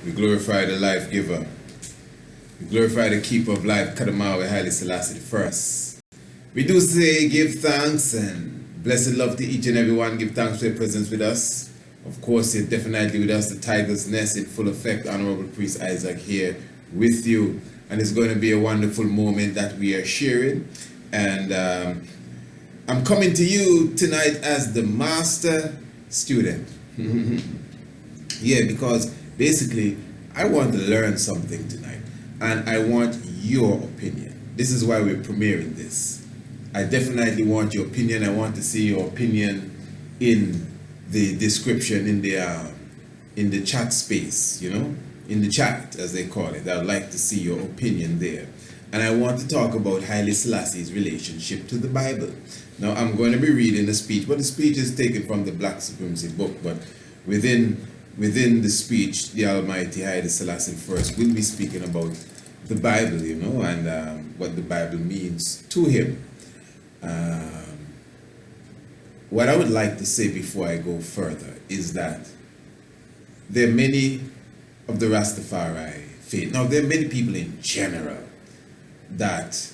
We glorify the life giver. We glorify the keeper of life, Kadamawa Haile Selassie the. We do say give thanks and blessed love to each and every one. Give thanks for your presence with us. Of course, you're definitely with us. The Tiger's Nest in full effect. Honorable Priest Isaac here with you. And it's going to be a wonderful moment that we are sharing. And I'm coming to you tonight as the master student. Yeah, because basically, I want to learn something tonight. And I want your opinion. This is why we're premiering this. I definitely want your opinion. I want to see your opinion in the description, in the chat space, you know, in the chat, as they call it. I'd like to see your opinion there. And I want to talk about Haile Selassie's relationship to the Bible. Now, I'm going to be reading a speech, but the speech is taken from the Black Supremacy book, but within the speech, the Almighty Haile Selassie first will be speaking about the Bible, you know, and what the Bible means to him. What I would like to say before I go further is that there are many of the Rastafari faith. Now, there are many people in general that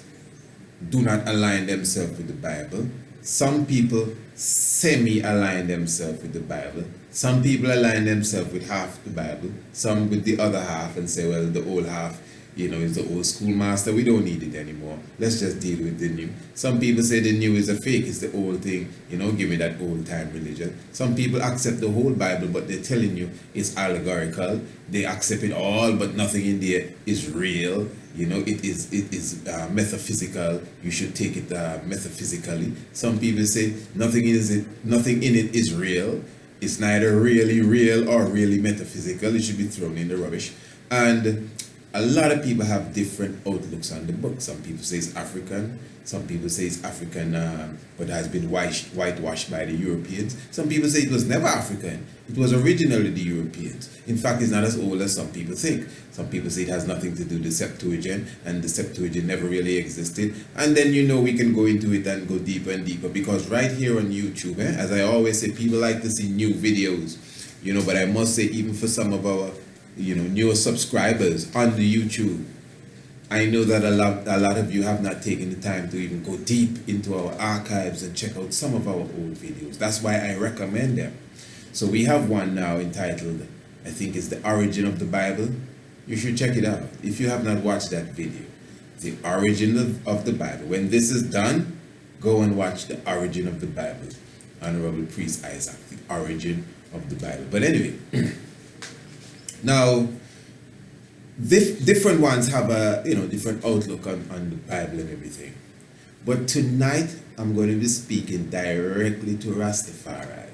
do not align themselves with the Bible. Some people semi-align themselves with the Bible. Some people align themselves with half the Bible, some with the other half, and say, well, the old half, you know, is the old school master. We don't need it anymore. Let's just deal with the new. Some people say the new is a fake, it's the old thing. You know, give me that old time religion. Some people accept the whole Bible, but they're telling you it's allegorical. They accept it all, but nothing in there is real. You know, it is metaphysical. You should take it metaphysically. Some people say nothing in it is real. It's neither really real or really metaphysical. It should be thrown in the rubbish. And a lot of people have different outlooks on the book. Some people say it's African. Some people say it's African, but has been whitewashed by the Europeans. Some people say it was never African. It was originally the Europeans. In fact, it's not as old as some people think. Some people say it has nothing to do with the Septuagint, and the Septuagint never really existed. And then, you know, we can go into it and go deeper and deeper, because right here on YouTube, as I always say, people like to see new videos, you know, but I must say, even for some of our, you know, newer subscribers on the YouTube, I know that a lot of you have not taken the time to even go deep into our archives and check out some of our old videos. That's why I recommend them. So we have one now entitled, I think it's The Origin of the Bible. You should check it out if you have not watched that video. The Origin of the Bible. When this is done, go and watch The Origin of the Bible. Honorable Priest Isaac, The Origin of the Bible. But anyway, now, different ones have a different outlook on the Bible and everything. But tonight, I'm going to be speaking directly to Rastafari,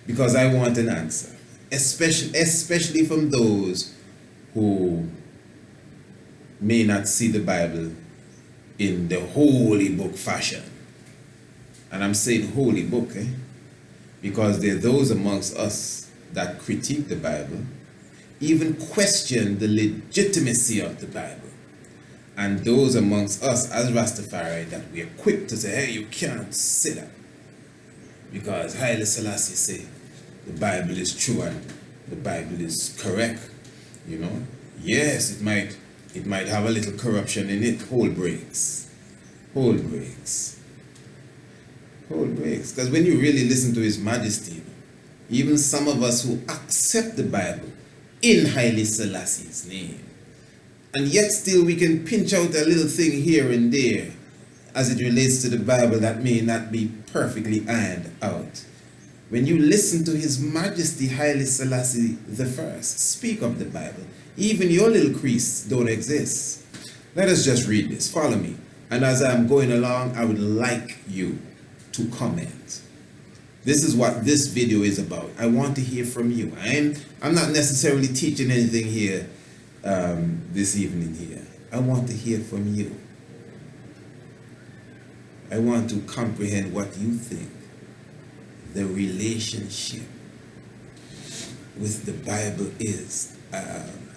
because I want an answer, especially from those who may not see the Bible in the holy book fashion. And I'm saying holy book, because there are those amongst us that critique the Bible, even question the legitimacy of the Bible. And those amongst us as Rastafari that we are quick to say, hey, you can't say that, because Haile Selassie say the Bible is true and the Bible is correct. You know, yes, it might have a little corruption in it. Hold breaks. Because when you really listen to His Majesty, even some of us who accept the Bible in Haile Selassie's name, and yet still we can pinch out a little thing here and there as it relates to the Bible that may not be perfectly ironed out. When you listen to His Majesty Haile Selassie I speak of the Bible, even your little crease don't exist. Let us just read this. Follow me. And as I'm going along, I would like you to comment. This is what this video is about. I want to hear from you. I'm not necessarily teaching anything here this evening here. I want to hear from you. I want to comprehend what you think the relationship with the Bible is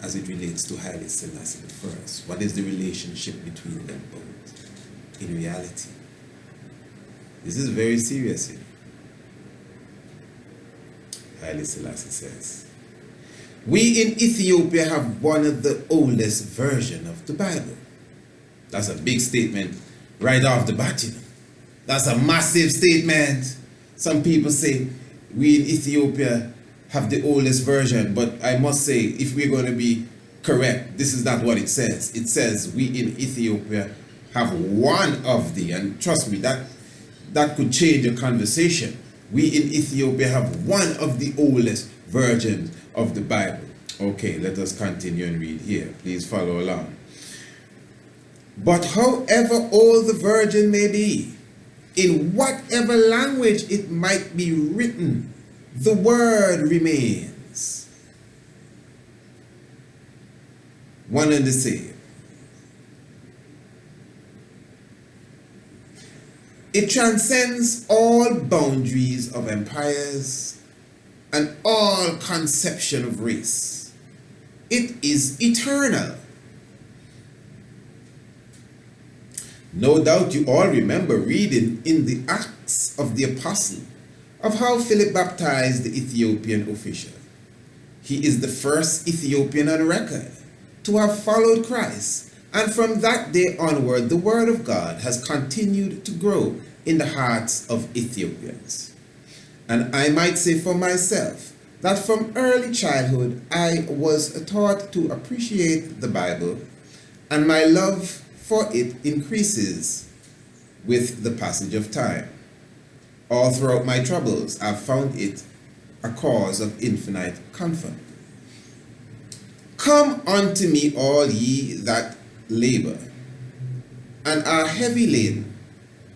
as it relates to Haile Selassie I. What is the relationship between them both in reality? This is very serious here. Haile Selassie says, We in Ethiopia have one of the oldest version of the Bible. That's a big statement right off the bat, you know. That's a massive statement. Some people say we in Ethiopia have the oldest version, but I must say, if we're going to be correct, this is not what it says. It says we in Ethiopia have one of the, and trust me, that could change a conversation. We in Ethiopia have one of the oldest versions of the Bible. Okay, let us continue and read here. Please follow along. But however old the virgin may be, in whatever language it might be written, the word remains one and the same. It transcends all boundaries of empires and all conception of race. It is eternal. No doubt you all remember reading in the Acts of the Apostle of how Philip baptized the Ethiopian official. He is the first Ethiopian on record to have followed Christ, and from that day onward the word of God has continued to grow in the hearts of Ethiopians. And I might say for myself that from early childhood I was taught to appreciate the Bible, and my love for it increases with the passage of time. All throughout my troubles, I've found it a cause of infinite comfort. Come unto me, all ye that labor and are heavy laden,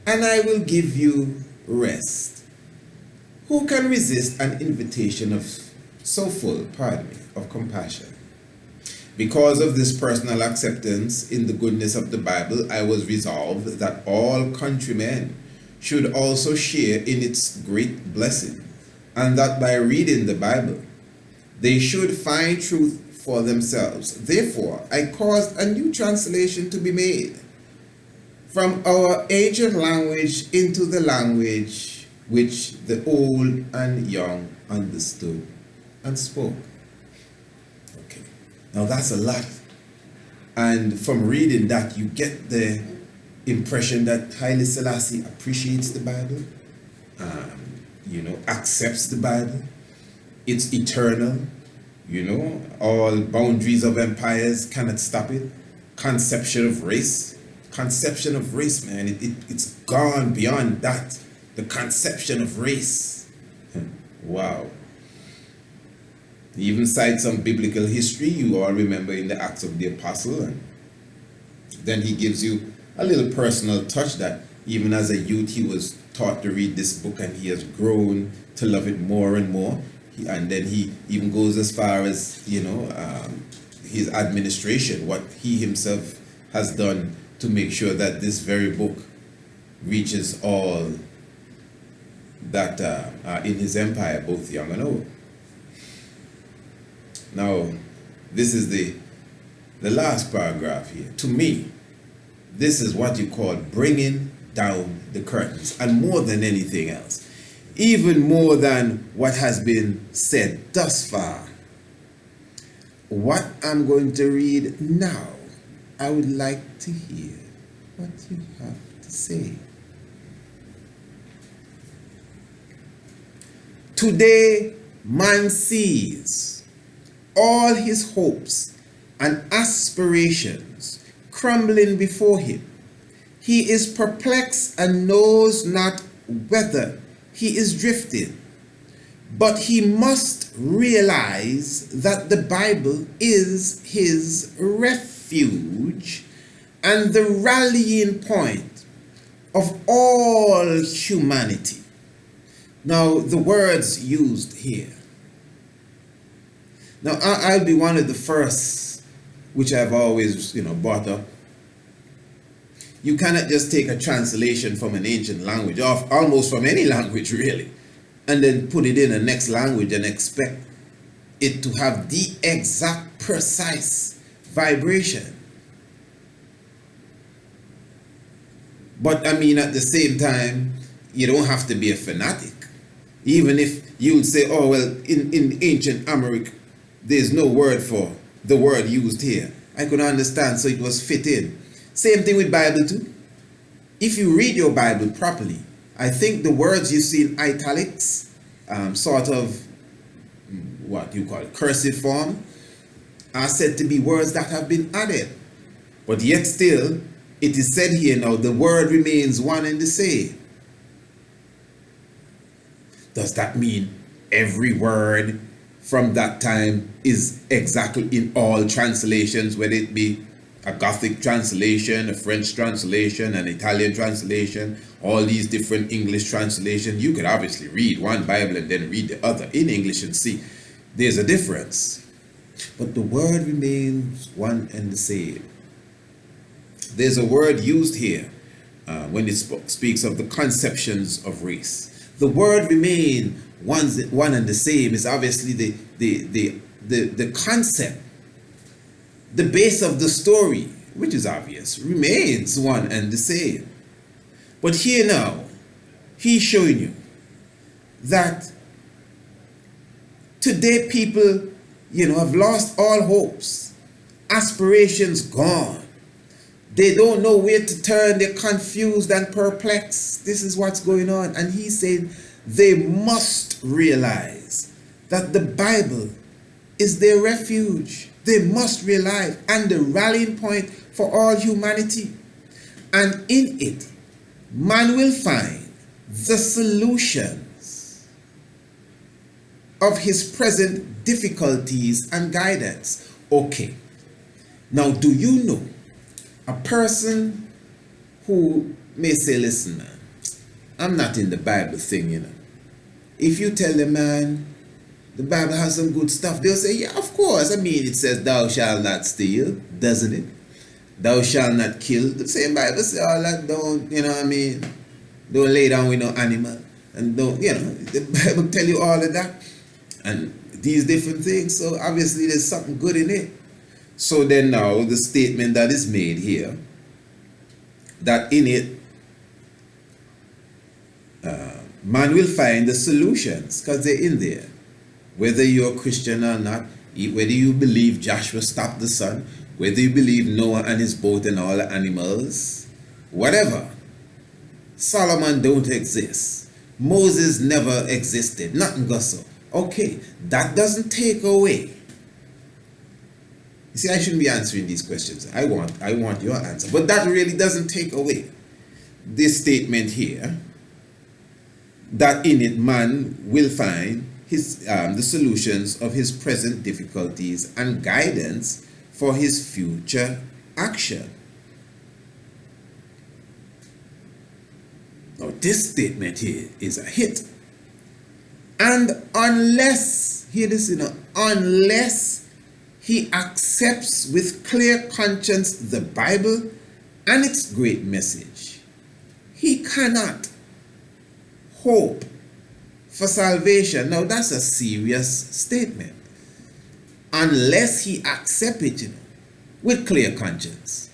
and I will give you rest. Who can resist an invitation of so full, of compassion? Because of this personal acceptance in the goodness of the Bible, I was resolved that all countrymen should also share in its great blessing, and that by reading the Bible, they should find truth for themselves. Therefore, I caused a new translation to be made from our ancient language into the language which the old and young understood and spoke. Okay, now that's a lot. And from reading that, you get the impression that Haile Selassie appreciates the Bible, accepts the Bible. It's eternal, all boundaries of empires cannot stop it. Conception of race, man, it's gone beyond that. The conception of race. Wow. He even cites some biblical history, you all remember in the Acts of the Apostle, and then he gives you a little personal touch that even as a youth he was taught to read this book, and he has grown to love it more and more. And then he even goes as far as, his administration, what he himself has done to make sure that this very book reaches all that are in his empire, both young and old. Now, this is the last paragraph here. To me, this is what you call bringing down the curtains, and more than anything else, even more than what has been said thus far. What I'm going to read now, I would like to hear what you have to say. Today, man sees all his hopes and aspirations crumbling before him. He is perplexed and knows not whether he is drifting. But he must realize that the Bible is his refuge and the rallying point of all humanity. Now, the words used here. Now, I'll be one of the first, which I've always, brought up. You cannot just take a translation from an ancient language, or almost from any language really, and then put it in a next language and expect it to have the exact precise vibration. But I mean, at the same time, you don't have to be a fanatic. Even if you would say, oh, well, in ancient there's no word for the word used here. I could understand, so it was fit in. Same thing with Bible too. If you read your Bible properly, I think the words you see in italics, sort of what you call it, cursive form, are said to be words that have been added. But yet still, it is said here now, the word remains one and the same. Does that mean every word from that time is exactly in all translations, whether it be a Gothic translation, a French translation, an Italian translation, all these different English translations? You could obviously read one Bible and then read the other in English and see there's a difference. But the word remains one and the same. There's a word used here when it speaks of the conceptions of race. The word remain one and the same is obviously the concept, the base of the story, which is obvious, remains one and the same. But here now, he's showing you that today people, have lost all hopes, aspirations gone. They don't know where to turn, they're confused and perplexed. This is what's going on. And he said they must realize that the Bible is their refuge. They must realize, and the rallying point for all humanity. And in it, man will find the solutions of his present difficulties and guidance. Okay, now do you know a person who may say, listen man, I'm not in the Bible thing, If you tell them, man, the Bible has some good stuff, they'll say, yeah, of course. I mean, it says thou shalt not steal, doesn't it? Thou shalt not kill. The same Bible says all that, don't lay down with no animal. And don't, the Bible tell you all of that. And these different things. So obviously there's something good in it. So then now the statement that is made here, that in it, man will find the solutions because they're in there. Whether you're a Christian or not, whether you believe Joshua stopped the sun, whether you believe Noah and his boat and all the animals, whatever. Solomon don't exist. Moses never existed. Nothing goes so. Okay, that doesn't take away. You see, I shouldn't be answering these questions. I want your answer. But that really doesn't take away this statement here, that in it man will find the solutions of his present difficulties and guidance for his future action. Now this statement here is a hit. And unless, hear this, unless he accepts with clear conscience the Bible and its great message, he cannot hope for salvation. Now that's a serious statement. Unless he accepts it, with clear conscience,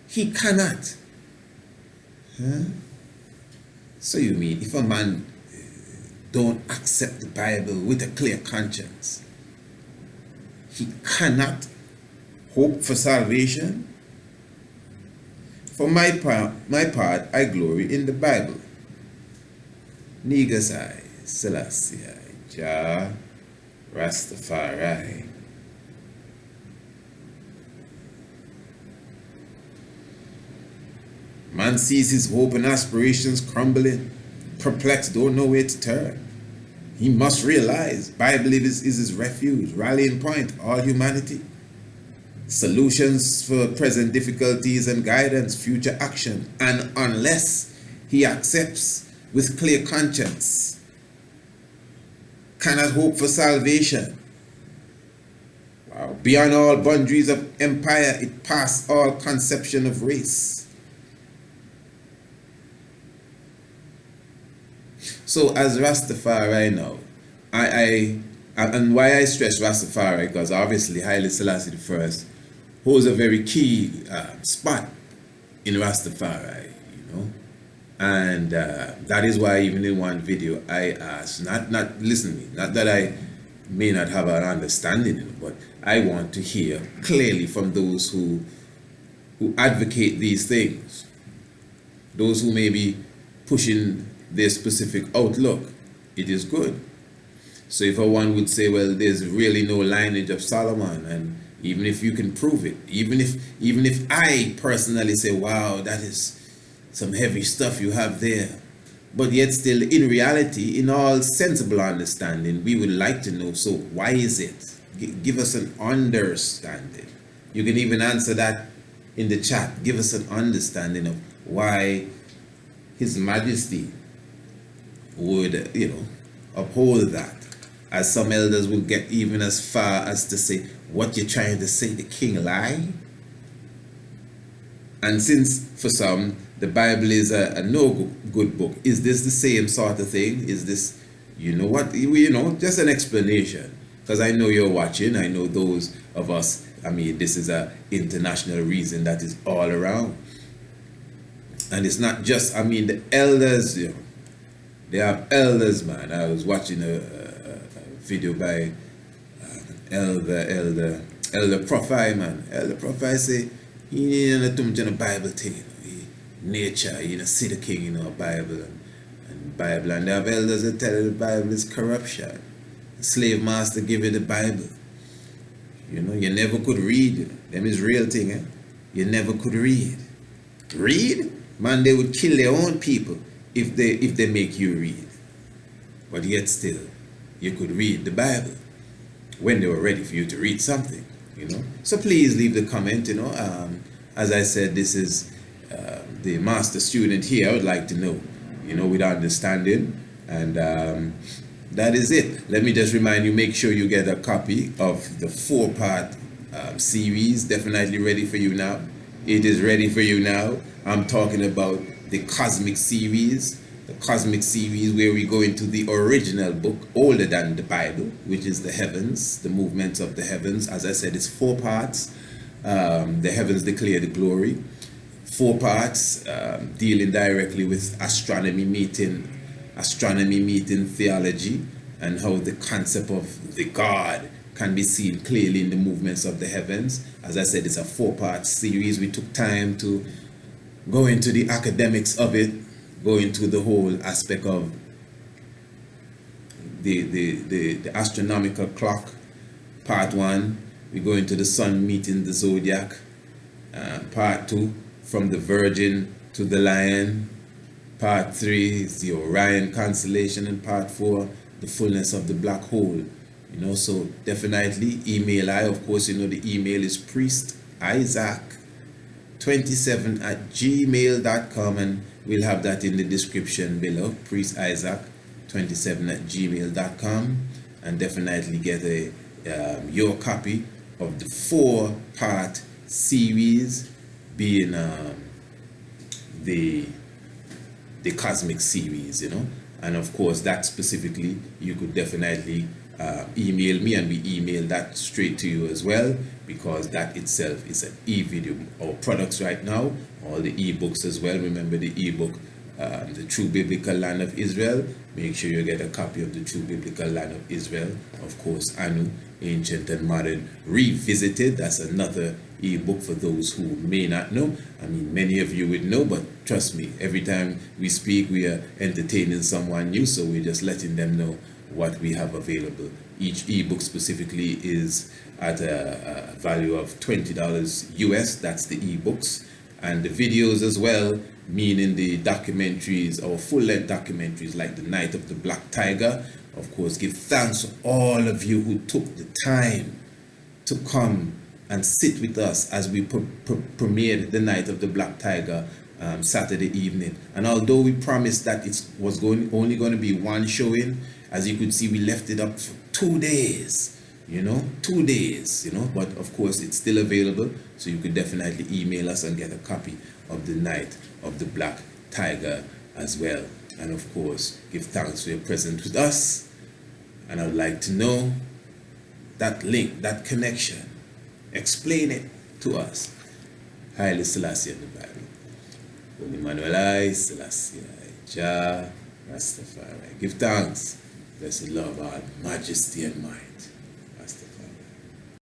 he cannot. So you mean if a man don't accept the Bible with a clear conscience, he cannot hope for salvation? For my part, I glory in the Bible. Haile Selassie'S, Jah, Rastafari. Man sees his hope and aspirations crumbling, perplexed, don't know where to turn. He must realize Bible is his refuge, rallying point, all humanity. Solutions for present difficulties and guidance, future action. And unless he accepts with clear conscience, cannot hope for salvation. Wow. Beyond all boundaries of empire, it passed all conception of race. So as Rastafari now, and why I stress Rastafari, because obviously Haile Selassie I holds a very key spot in Rastafari, and that is why even in one video I asked, not listen to me, not that I may not have an understanding, but I want to hear clearly from those who advocate these things, those who may be pushing their specific outlook. It is good. So if one would say, well, there's really no lineage of Solomon, and even if you can prove it, even if I personally say, wow, that is some heavy stuff you have there, but yet still in reality, in all sensible understanding, we would like to know, so why is it? Give us an understanding. You can even answer that in the chat. Give us an understanding of why His Majesty would, uphold that. As some elders will get even as far as to say, what you're trying to say, the king lie? And since for some, the Bible is a no good book, is this the same sort of thing? Is this, just an explanation? Because I know you're watching, I know those of us, this is a international reason that is all around. And it's not just, the elders, they have elders, man. I was watching a video by Elder Profi, man. Elder Profi say, he ain't too much in the Bible thing, nature, see the king, Bible and Bible. And they have elders that tell you the Bible is corruption. The slave master give you the Bible. You never could read. Them is real thing, eh? You never could read. Read? Man, they would kill their own people if they make you read. But yet still, you could read the Bible when they were ready for you to read something, So please leave the comment, as I said, this is the master student here. I would like to know, with understanding, and that is it. Let me just remind you, make sure you get a copy of the 4-part series, definitely ready for you now. It is ready for you now. I'm talking about the Cosmic series. The Cosmic series, where we go into the original book, older than the Bible, which is the heavens, the movements of the heavens. As I said, it's 4 parts. The heavens declare the glory. 4 parts dealing directly with astronomy meeting theology, and how the concept of the God can be seen clearly in the movements of the heavens. As I said, it's a 4-part series. We took time to go into the academics of it, go into the whole aspect of the astronomical clock. Part 1, we go into the sun meeting the zodiac. Part 2, from the Virgin to the Lion. Part 3 is the Orion constellation, and Part 4, the fullness of the black hole. So definitely email I. Of course, the email is priestisaac27@gmail.com, and we'll have that in the description below. priestisaac27@gmail.com, and definitely get your copy of the 4-part series, being the Cosmic series, and of course that specifically you could definitely email me, and we email that straight to you as well, because that itself is an e-video. Our products right now, all the e-books as well. Remember the e-book, The True Biblical Land of Israel. Make sure you get a copy of The True Biblical Land of Israel. Of course, Anu, Ancient and Modern Revisited. That's another e-book for those who may not know. Many of you would know, but trust me, every time we speak, we are entertaining someone new, so we're just letting them know what we have available. Each ebook specifically is at a value of $20 US. That's the ebooks, and the videos as well, meaning the documentaries or full-length documentaries like The Night of the Black Tiger. Of course, give thanks to all of you who took the time to come and sit with us as we premiered The Night of the Black Tiger Saturday evening. And although we promised that it was only going to be one showing, as you could see, we left it up for 2 days. 2 days, but of course it's still available, so you could definitely email us and get a copy of The Night of the Black Tiger as well. And of course, give thanks for your presence with us. And I'd like to know that link, that connection. Explain it to us. Haile Selassie in the Bible. Holy Manuel Haile Selassie, Jah Rastafari. Give thanks. blessed love, all majesty and might,